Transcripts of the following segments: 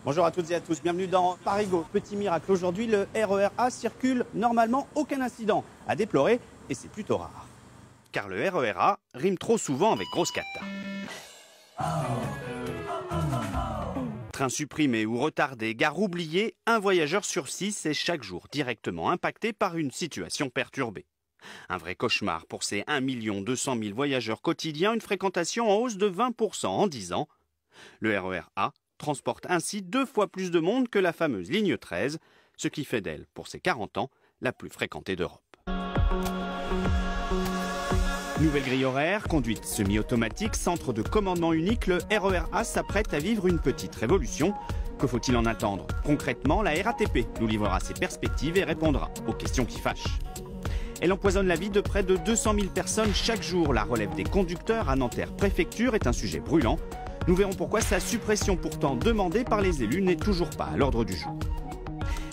Bonjour à toutes et à tous, bienvenue dans Parigo. Petit miracle, aujourd'hui le RER A circule normalement, aucun incident à déplorer et c'est plutôt rare. Car le RER A rime trop souvent avec grosse cata. Train supprimé ou retardé, gare oubliée, un voyageur sur 6 est chaque jour directement impacté par une situation perturbée. Un vrai cauchemar pour ces 1 200 000 voyageurs quotidiens, une fréquentation en hausse de 20% en 10 ans. Le RER A transporte ainsi 2 fois plus de monde que la fameuse ligne 13, ce qui fait d'elle, pour ses 40 ans, la plus fréquentée d'Europe. Nouvelle grille horaire, conduite semi-automatique, centre de commandement unique, le RER A s'apprête à vivre une petite révolution. Que faut-il en attendre? Concrètement, la RATP nous livrera ses perspectives et répondra aux questions qui fâchent. Elle empoisonne la vie de près de 200 000 personnes chaque jour. La relève des conducteurs à Nanterre Préfecture est un sujet brûlant. Nous verrons pourquoi sa suppression pourtant demandée par les élus n'est toujours pas à l'ordre du jour.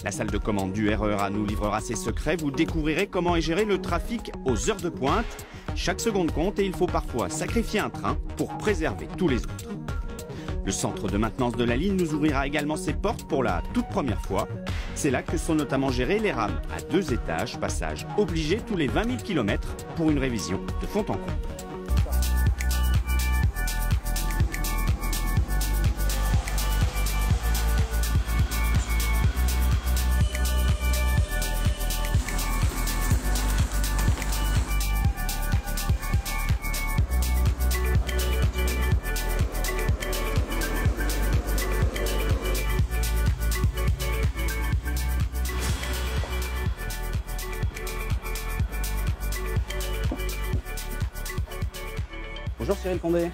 La salle de commande du RER A nous livrera ses secrets. Vous découvrirez comment est géré le trafic aux heures de pointe. Chaque seconde compte et il faut parfois sacrifier un train pour préserver tous les autres. Le centre de maintenance de la ligne nous ouvrira également ses portes pour la toute première fois. C'est là que sont notamment gérées les rames à 2 étages, passage obligé tous les 20 000 km pour une révision de fond en comble. Bonjour Cyril Condé,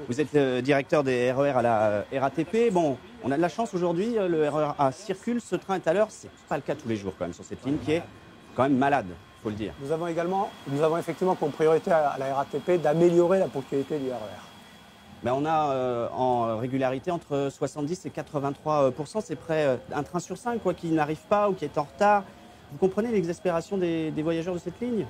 vous êtes le directeur des RER à la RATP. Bon, on a de la chance aujourd'hui, le RER A circule, ce train est à l'heure, c'est pas le cas tous les jours quand même sur cette ligne qui est quand même malade, il faut le dire. Nous avons effectivement comme priorité à la RATP d'améliorer la ponctualité du RER. Ben on a en régularité entre 70 et 83%, c'est près un train sur 5 quoi, qui n'arrive pas ou qui est en retard. Vous comprenez l'exaspération des voyageurs de cette ligne ?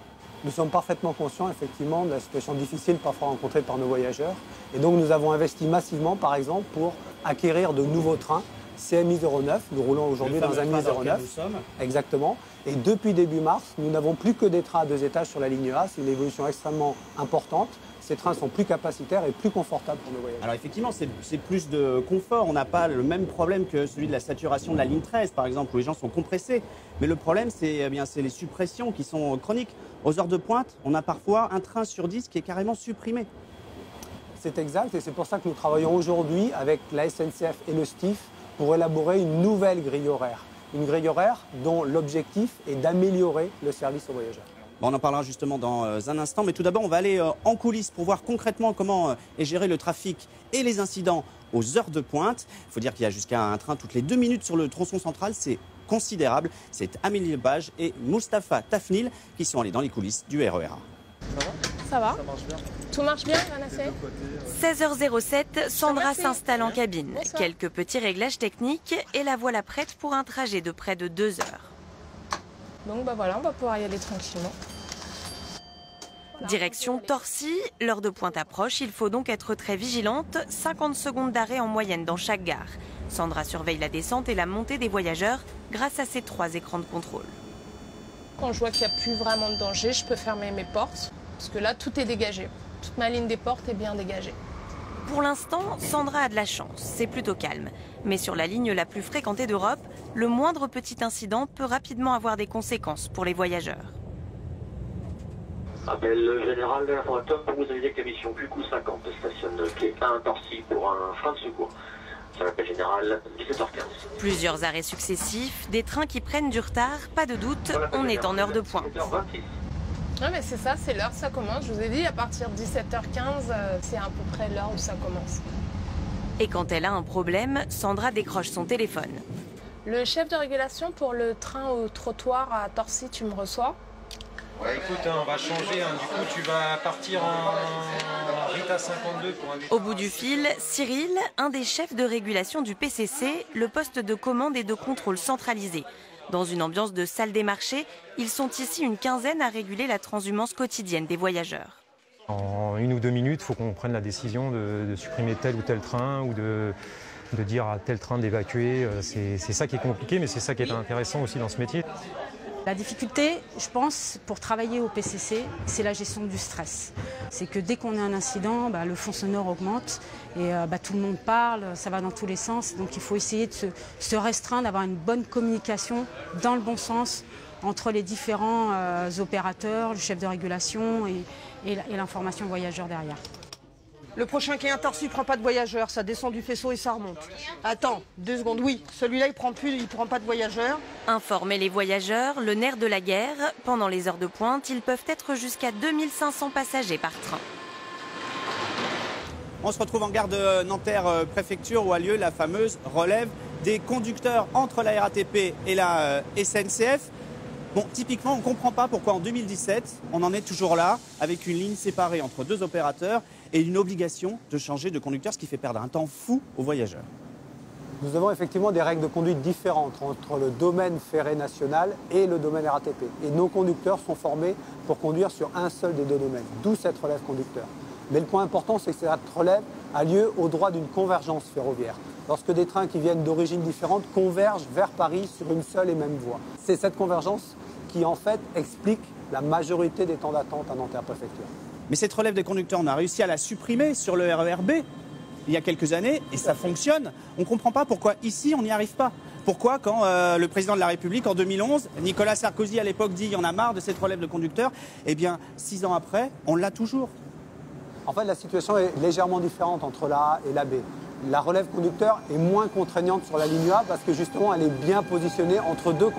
Nous sommes parfaitement conscients effectivement de la situation difficile parfois rencontrée par nos voyageurs. Et donc nous avons investi massivement par exemple pour acquérir de nouveaux trains CMI 09. Nous roulons aujourd'hui dans un Mi 09. Exactement. Et depuis début mars, nous n'avons plus que des trains à 2 étages sur la ligne A. C'est une évolution extrêmement importante. Ces trains sont plus capacitaires et plus confortables pour nos voyageurs. Alors effectivement, c'est plus de confort. On n'a pas le même problème que celui de la saturation de la ligne 13, par exemple, où les gens sont compressés. Mais le problème, c'est les suppressions qui sont chroniques. Aux heures de pointe, on a parfois un train sur 10 qui est carrément supprimé. C'est exact et c'est pour ça que nous travaillons aujourd'hui avec la SNCF et le STIF pour élaborer une nouvelle grille horaire. Une grille horaire dont l'objectif est d'améliorer le service aux voyageurs. Bon, on en parlera justement dans un instant, mais tout d'abord, on va aller en coulisses pour voir concrètement comment est géré le trafic et les incidents aux heures de pointe. Il faut dire qu'il y a jusqu'à un train toutes les 2 minutes sur le tronçon central, c'est considérable. C'est Amélie Lebage et Mustapha Tafnil qui sont allés dans les coulisses du RER A. Ça va? Ça marche bien. Tout marche bien, Manasseh? 16h07, Sandra s'installe en cabine. Bonsoir. Quelques petits réglages techniques et la voilà prête pour un trajet de près de 2 heures. Donc bah voilà, on va pouvoir y aller tranquillement. Direction Torcy, l'heure de pointe approche, il faut donc être très vigilante. 50 secondes d'arrêt en moyenne dans chaque gare. Sandra surveille la descente et la montée des voyageurs grâce à ses 3 écrans de contrôle. Quand je vois qu'il n'y a plus vraiment de danger, je peux fermer mes portes. Parce que là, tout est dégagé. Toute ma ligne des portes est bien dégagée. Pour l'instant, Sandra a de la chance, c'est plutôt calme. Mais sur la ligne la plus fréquentée d'Europe, le moindre petit incident peut rapidement avoir des conséquences pour les voyageurs. Appel général de l'informateur pour vous aviser que la mission QQ 50 stationne quai 1 Torcy pour un frein de secours. C'est l'appel général 17h15. Plusieurs arrêts successifs, des trains qui prennent du retard, pas de doute, on est en heure de pointe. 17h26. Ouais, mais c'est ça, c'est l'heure, ça commence. Je vous ai dit, à partir de 17h15, c'est à peu près l'heure où ça commence. Et quand elle a un problème, Sandra décroche son téléphone. Le chef de régulation pour le train au trottoir à Torcy, tu me reçois? Ouais, écoute, on va changer. Du coup, tu vas partir en Rita 52 pour un... Au bout du fil, Cyril, un des chefs de régulation du PCC, le poste de commande et de contrôle centralisé. Dans une ambiance de salle des marchés, ils sont ici une quinzaine à réguler la transhumance quotidienne des voyageurs. En 1 ou 2 minutes, il faut qu'on prenne la décision de supprimer tel ou tel train ou de de dire à tel train d'évacuer. C'est ça qui est compliqué, mais c'est ça qui est intéressant aussi dans ce métier. La difficulté, je pense, pour travailler au PCC, c'est la gestion du stress. C'est que dès qu'on a un incident, le fond sonore augmente et tout le monde parle, ça va dans tous les sens. Donc il faut essayer de se restreindre, d'avoir une bonne communication dans le bon sens entre les différents opérateurs, le chef de régulation et l'information voyageur derrière. Le prochain qui est interci ne prend pas de voyageurs, ça descend du faisceau et ça remonte. Attends, 2 secondes, oui, celui-là il prend pas de voyageurs. Informer les voyageurs, le nerf de la guerre. Pendant les heures de pointe, ils peuvent être jusqu'à 2500 passagers par train. On se retrouve en gare de Nanterre préfecture où a lieu la fameuse relève des conducteurs entre la RATP et la SNCF. Bon, typiquement, on ne comprend pas pourquoi en 2017, on en est toujours là, avec une ligne séparée entre 2 opérateurs et une obligation de changer de conducteur, ce qui fait perdre un temps fou aux voyageurs. Nous avons effectivement des règles de conduite différentes entre le domaine ferré national et le domaine RATP. Et nos conducteurs sont formés pour conduire sur un seul des 2 domaines, d'où cette relève conducteur. Mais le point important, c'est que cette relève a lieu au droit d'une convergence ferroviaire. Lorsque des trains qui viennent d'origines différentes convergent vers Paris sur une seule et même voie. C'est cette convergence qui, en fait, explique la majorité des temps d'attente à Nanterre préfecture. Mais cette relève des conducteurs, on a réussi à la supprimer sur le RER-B il y a quelques années et ça fonctionne. On ne comprend pas pourquoi ici, on n'y arrive pas. Pourquoi, quand le président de la République, en 2011, Nicolas Sarkozy, à l'époque, dit « il y en a marre de cette relève de conducteurs », eh bien, 6 ans après, on l'a toujours. En fait, la situation est légèrement différente entre la A et la B. La relève conducteur est moins contraignante sur la ligne A parce que justement, elle est bien positionnée entre 2 conducteurs.